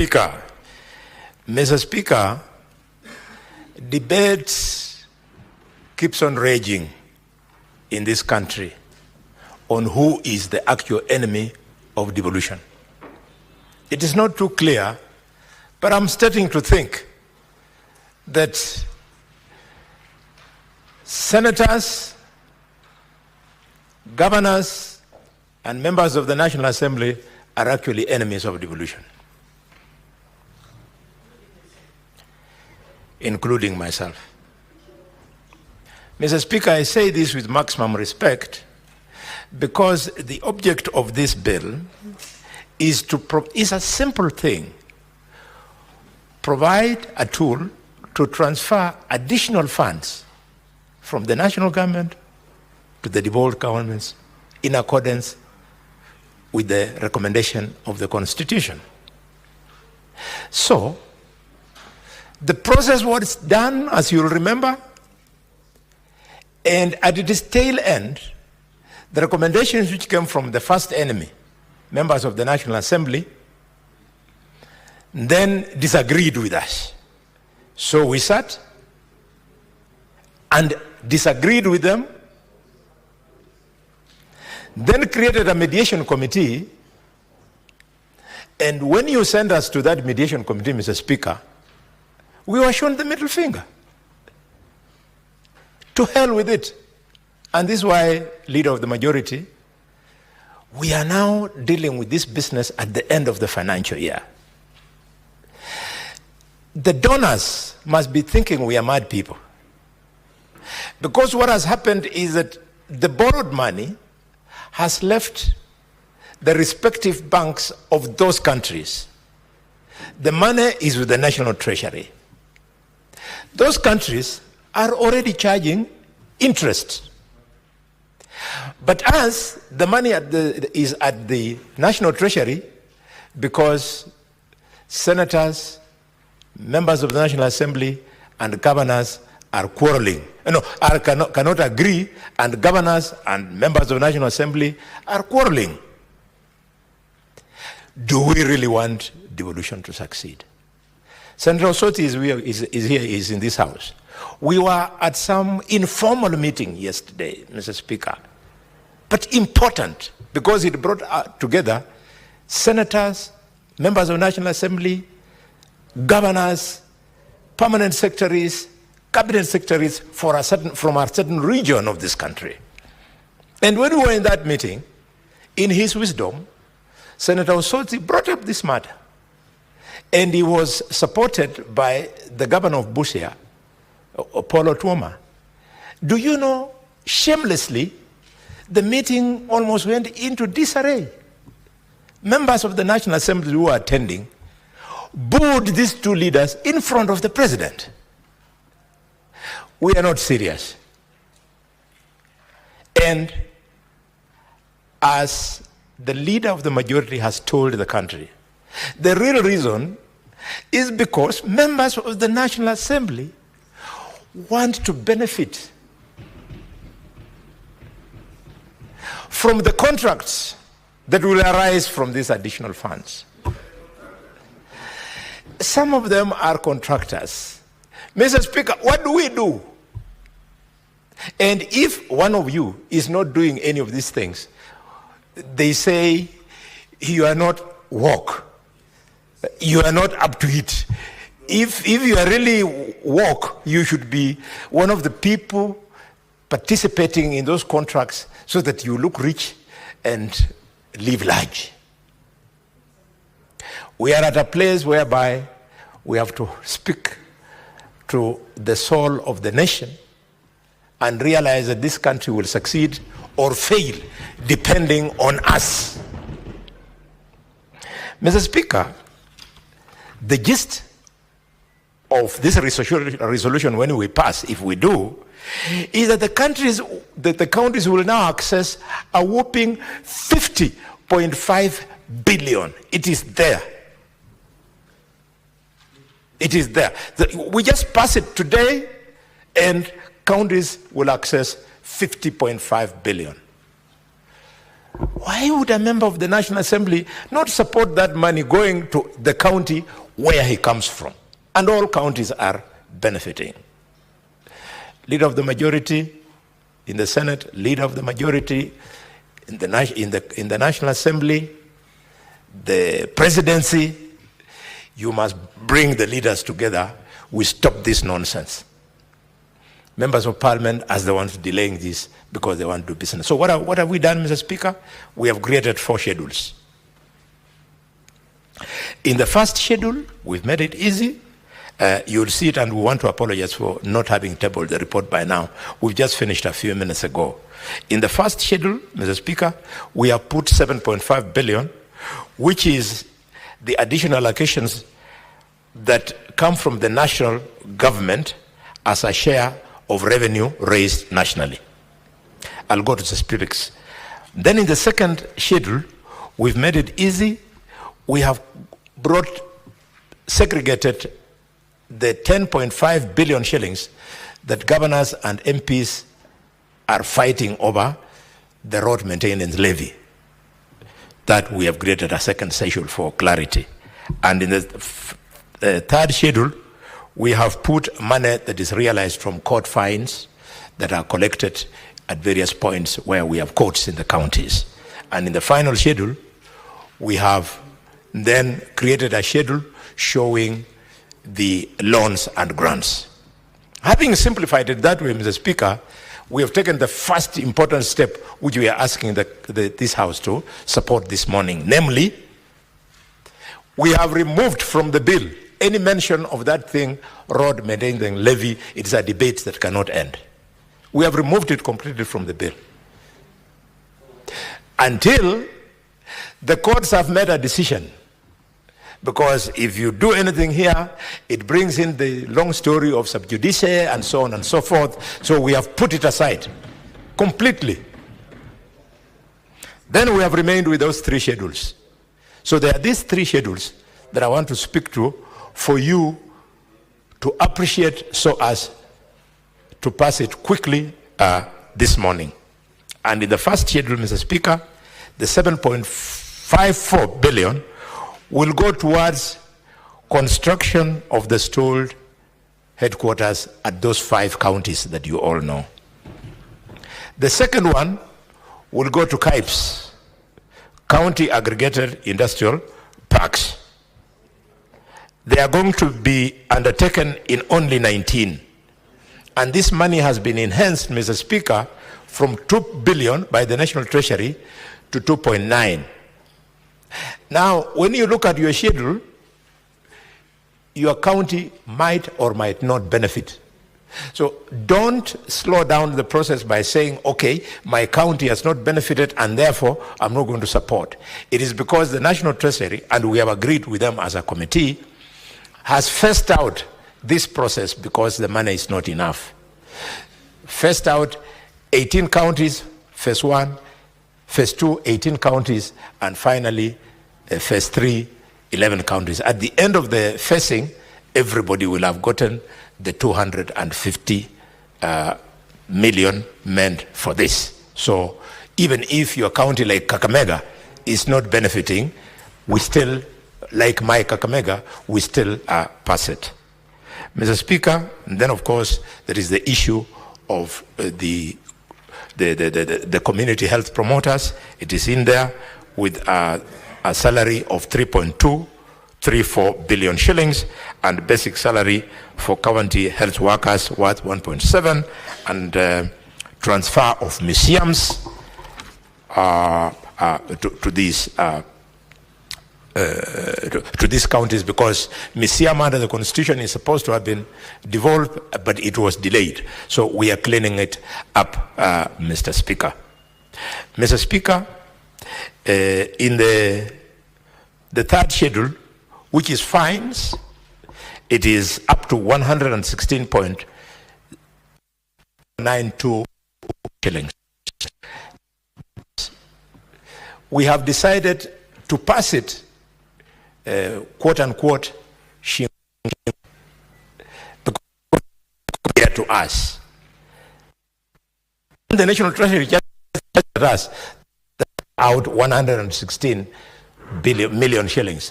Speaker, Mr. Speaker, debate keeps on raging in this country on who is the actual enemy of devolution. It is not too clear, but I'm starting to think that senators, governors, and members of the National Assembly are actually enemies of devolution, including myself. Mr. Speaker, I say this with maximum respect because the object of this bill is a simple thing: provide a tool to transfer additional funds from the national government to the devolved governments in accordance with the recommendation of the Constitution. So, the process was done, as you'll remember, and at its tail end, the recommendations which came from the first enemy, members of the National Assembly, then disagreed with us. So we sat and disagreed with them, then created a mediation committee, and when you send us to that mediation committee, Mr. Speaker, we were shown the middle finger. To hell with it. And this is why, leader of the majority, we are now dealing with this business at the end of the financial year. The donors must be thinking we are mad people. Because what has happened is that the borrowed money has left the respective banks of those countries. The money is with the national treasury. Those countries are already charging interest. But as the money is at the national treasury, because senators, members of the National Assembly, and governors are quarreling, cannot agree, and governors and members of the National Assembly are quarreling. Do we really want devolution to succeed? Senator Osoti is in this house. We were at some informal meeting yesterday, Mr. Speaker, but important because it brought together senators, members of the National Assembly, governors, permanent secretaries, cabinet secretaries from a certain region of this country. And when we were in that meeting, in his wisdom, Senator Osoti brought up this matter. And he was supported by the governor of Busia, Paulo Tuoma. Do you know, shamelessly, the meeting almost went into disarray. Members of the National Assembly who were attending booed these two leaders in front of the president. We are not serious. And as the leader of the majority has told the country, the real reason is because members of the National Assembly want to benefit from the contracts that will arise from these additional funds. Some of them are contractors. Mr. Speaker, what do we do? And if one of you is not doing any of these things, they say you are not woke. You are not up to it. If you are really woke, you should be one of the people participating in those contracts so that you look rich and live large. We are at a place whereby we have to speak to the soul of the nation and realize that this country will succeed or fail depending on us. Mr. Speaker, the gist of this resolution, when we pass, if we do, is that the countries will now access a whopping 50.5 billion. It is there. It is there. We just pass it today, and countries will access 50.5 billion. Why would a member of the National Assembly not support that money going to the county where he comes from? And all counties are benefiting. Leader of the majority in the Senate, leader of the majority in the National Assembly, the presidency, you must bring the leaders together. We stop this nonsense. Members of Parliament as the ones delaying this because they want to do business. So what have we done, Mr. Speaker? We have created 4 schedules. In the first schedule, we've made it easy. You'll see it, and we want to apologize for not having tabled the report by now. We've just finished a few minutes ago. In the first schedule, Mr. Speaker, we have put 7.5 billion, which is the additional allocations that come from the national government as a share of revenue raised nationally. I'll go to the specifics. Then in the second schedule, we've made it easy. We have segregated the 10.5 billion shillings that governors and MPs are fighting over the road maintenance levy. That we have created a second schedule for clarity. And in the third schedule, we have put money that is realized from court fines that are collected at various points where we have courts in the counties. And in the final schedule, we have then created a schedule showing the loans and grants. Having simplified it that way, Mr. Speaker, we have taken the first important step which we are asking this House to support this morning. Namely, we have removed from the bill any mention of that thing, road maintenance levy. It is a debate that cannot end. We have removed it completely from the bill. Until the courts have made a decision. Because if you do anything here, it brings in the long story of sub judice and so on and so forth. So we have put it aside completely. Then we have remained with those 3 schedules. So there are these 3 schedules that I want to speak to for you to appreciate so as to pass it quickly this morning. And in the first schedule, Mr. Speaker, the 7.54 billion will go towards construction of the stalled headquarters at those 5 counties that you all know. The second one will go to CAIPs, County Aggregated Industrial Parks. They are going to be undertaken in only 19. And this money has been enhanced, Mr. Speaker, from 2 billion by the National Treasury to 2.9. Now, when you look at your schedule, your county might or might not benefit. So don't slow down the process by saying, okay, my county has not benefited and therefore I'm not going to support. It is because the National Treasury, and we have agreed with them as a committee, has phased out this process because the money is not enough. Phased out 18 counties, phase 1, phase 2, 18 counties, and finally, phase 3, 11 counties. At the end of the phasing, everybody will have gotten the 250 million meant for this. So even if your county like Kakamega is not benefiting, we still, like my Kakamega, we still pass it. Mr. Speaker, and then of course there is the issue of the community health promoters. It is in there with a salary of 3.234 billion shillings and basic salary for county health workers worth 1.7 and transfer of museums to these counties, because museum under the constitution is supposed to have been devolved, but it was delayed. So we are cleaning it up, Mr. Speaker. Mr. Speaker, in the third schedule, which is fines, it is up to 116.92 shillings. We have decided to pass it, quote unquote, to us. The National Treasury just told us that out 116 million shillings.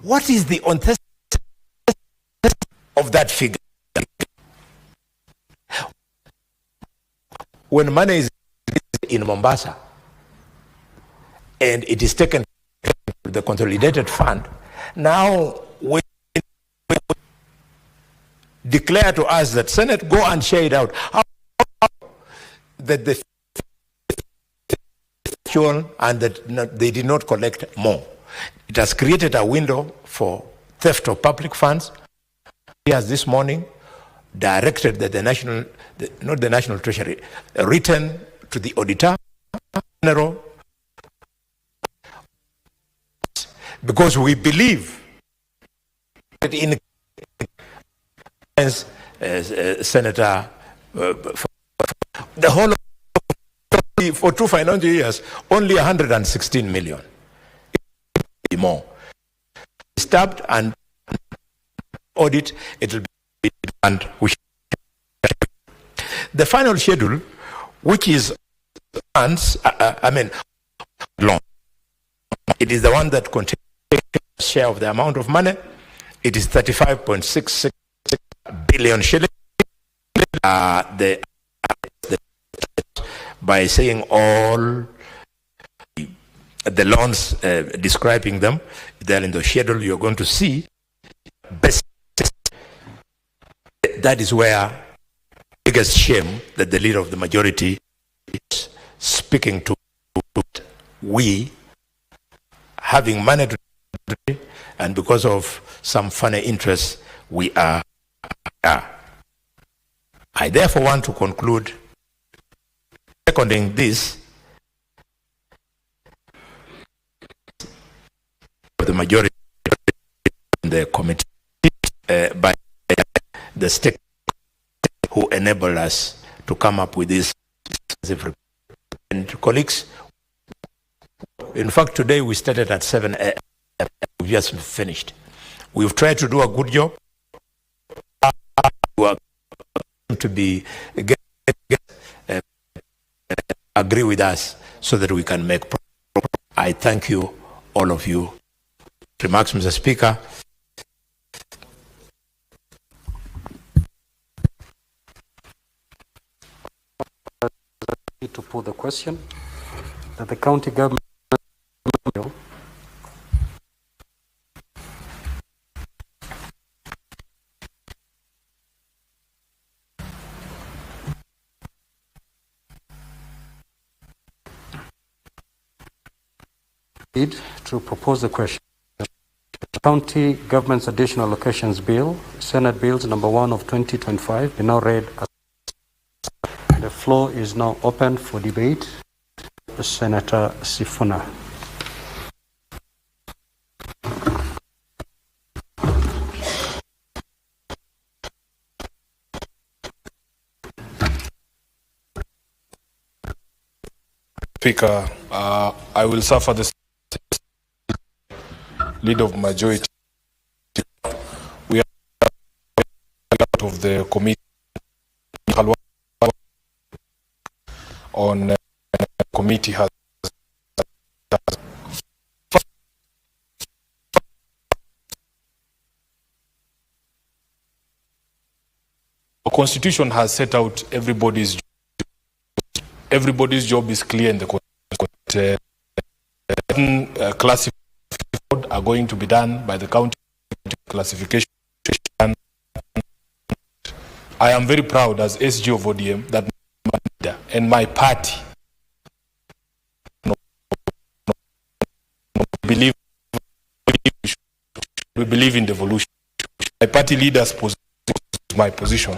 What is the authenticity of that figure? When money is in Mombasa and it is taken to the consolidated fund, now we declare to us that Senate go and share it out. How that the and that they did not collect more. It has created a window for theft of public funds. He has this morning directed that not the National Treasury, written to the Auditor General, because we believe that in Senator, the whole for 2 financial years, only 116 million. More. Stabbed and audit, it will be and the final schedule, which is long. It is the one that contains a share of the amount of money. It is 35.66 billion shillings. By saying all the loans, describing them, they're in the schedule. You're going to see best. That is where the biggest shame that the leader of the majority is speaking to. We having money to do, and because of some funny interests, we are. I therefore want to conclude seconding this, the majority in the committee by the state who enable us to come up with this. And colleagues, in fact, today we started at 7 a.m. We've just finished. We've tried to do a good job. We are to be agree with us so that we can make progress. I thank you, all of you. Remarks, Mr. Speaker. To put the question that the county government to propose the question. The County Government's Additional Allocations Bill, Senate Bills number 1 of 2025, is now read. The floor is now open for debate. Senator Sifuna. Speaker, I will suffer the lead of majority. We are out of the committee on committee has the constitution has set out everybody's job is clear in the constitution. Classification are going to be done by the county classification. I am very proud as SG of ODM that my leader and my party we believe in devolution. My party leader's position is my position.